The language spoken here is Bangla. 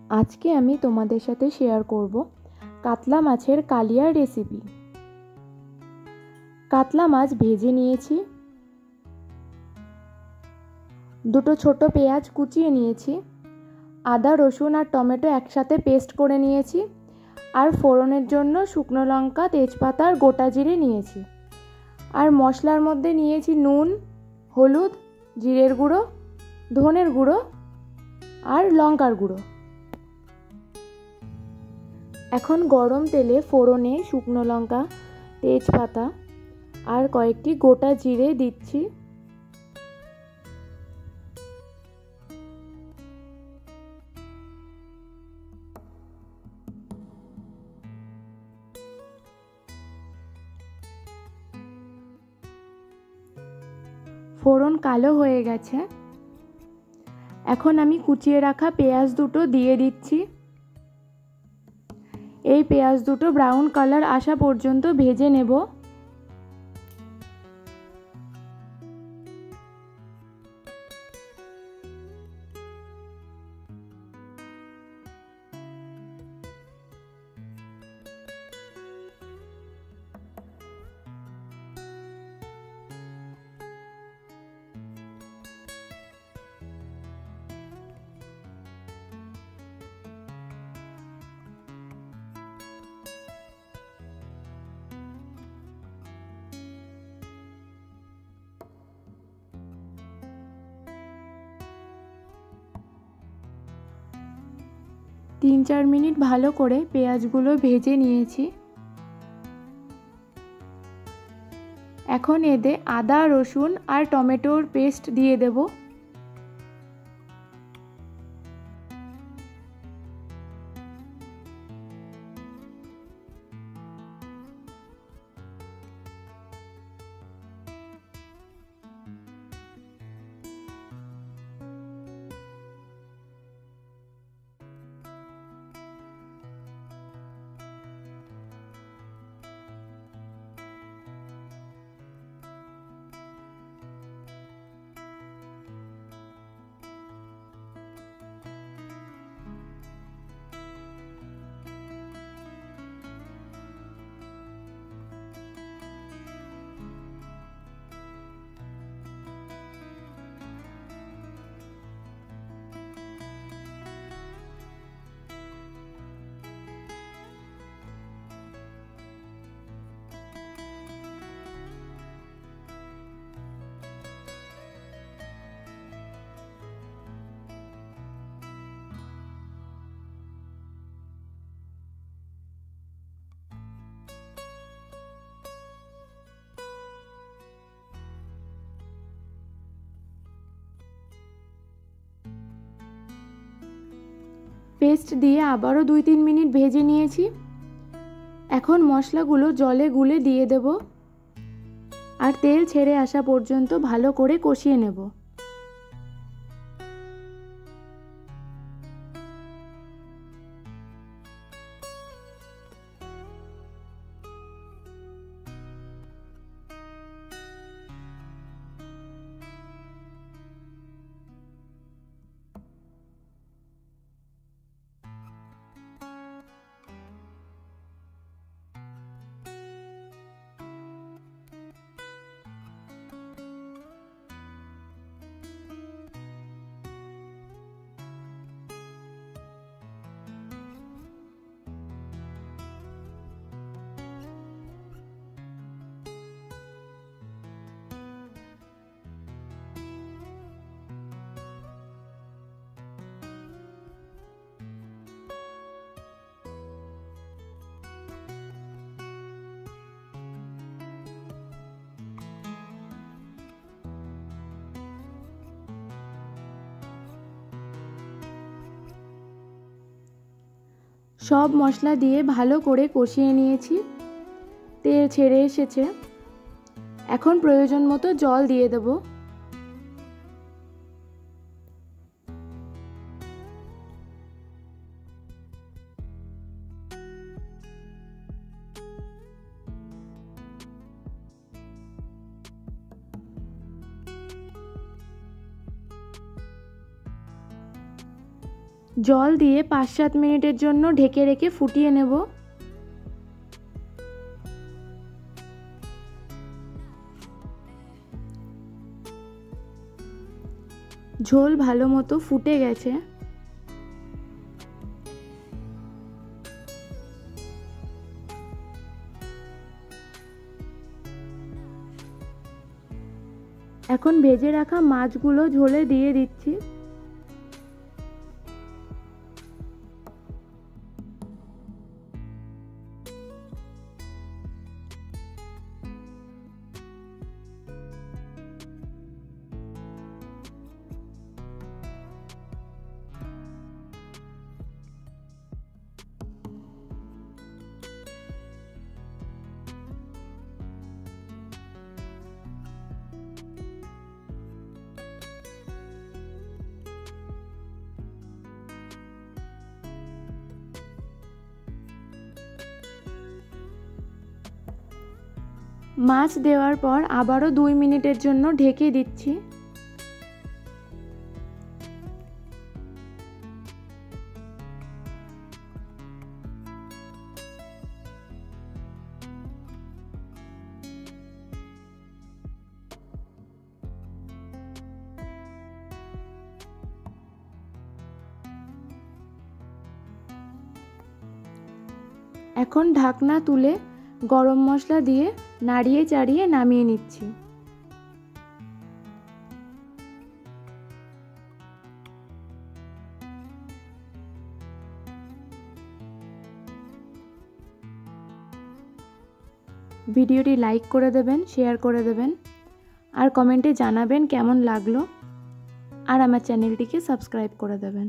আজকে আমি তোমাদের সাথে শেয়ার করব কাতলা মাছের কালিয়ার রেসিপি। কাতলা মাছ ভেজে নিয়েছি, দুটো ছোট পেঁয়াজ কুচিয়ে নিয়েছি, আদা রসুন আর টমেটো একসাথে পেস্ট করে নিয়েছি, আর ফোড়নের জন্য শুকনো লঙ্কা, তেজপাতা আর গোটা জিরে নিয়েছি। আর মশলার মধ্যে নিয়েছি নুন, হলুদ, জিরের গুঁড়ো, ধনের গুঁড়ো আর লঙ্কার গুঁড়ো। এখন গরম তেলে ফোড়নে শুকনো লঙ্কা, তেজপাতা আর কয়েকটি গোটা জিরে দিচ্ছি। ফোড়ন কালো হয়ে গেছে, এখন আমি কুচিয়ে রাখা পেঁয়াজ দুটো দিয়ে দিচ্ছি। এই পেঁয়াজ দুটো ব্রাউন কালার আসা পর্যন্ত ভেজে নেব। তিন চার মিনিট ভালো করে পেঁয়াজগুলো ভেজে নিয়েছি। এখন এতে আদা রসুন আর টমেটোর পেস্ট দিয়ে দেব। পেস্ট দিয়ে আবারও 2-3 মিনিট ভেজে নিয়েছি। এখন মশলাগুলো জলে গুলে দিয়ে দেব আর তেল ছেড়ে আসা পর্যন্ত ভালো করে কষিয়ে নেব। সব মশলা দিয়ে ভালো করে কষিয়ে নিয়েছি, তেল ছেড়ে এসেছে। এখন প্রয়োজন মতো জল দিয়ে দেব। জল দিয়ে 5-7 মিনিটের জন্য ঢেকে রেখে ফুটিয়ে নেব। ঝোল ভালো মতো ফুটে গেছে। এখন ভেজে রাখা মাছগুলো ঝোলে দিয়ে দিচ্ছি। মাছ দেওয়ার পর আবারও 2 মিনিটের জন্য ঢেকে দিচ্ছি। এখন ঢাকনা তুলে গরম মশলা দিয়ে নাড়িয়ে চাড়িয়ে নামিয়ে নিচ্ছি। ভিডিওটি লাইক করে দেবেন, শেয়ার করে দেবেন আর কমেন্টে জানাবেন কেমন লাগলো, আর আমার চ্যানেলটিকে সাবস্ক্রাইব করে দেবেন।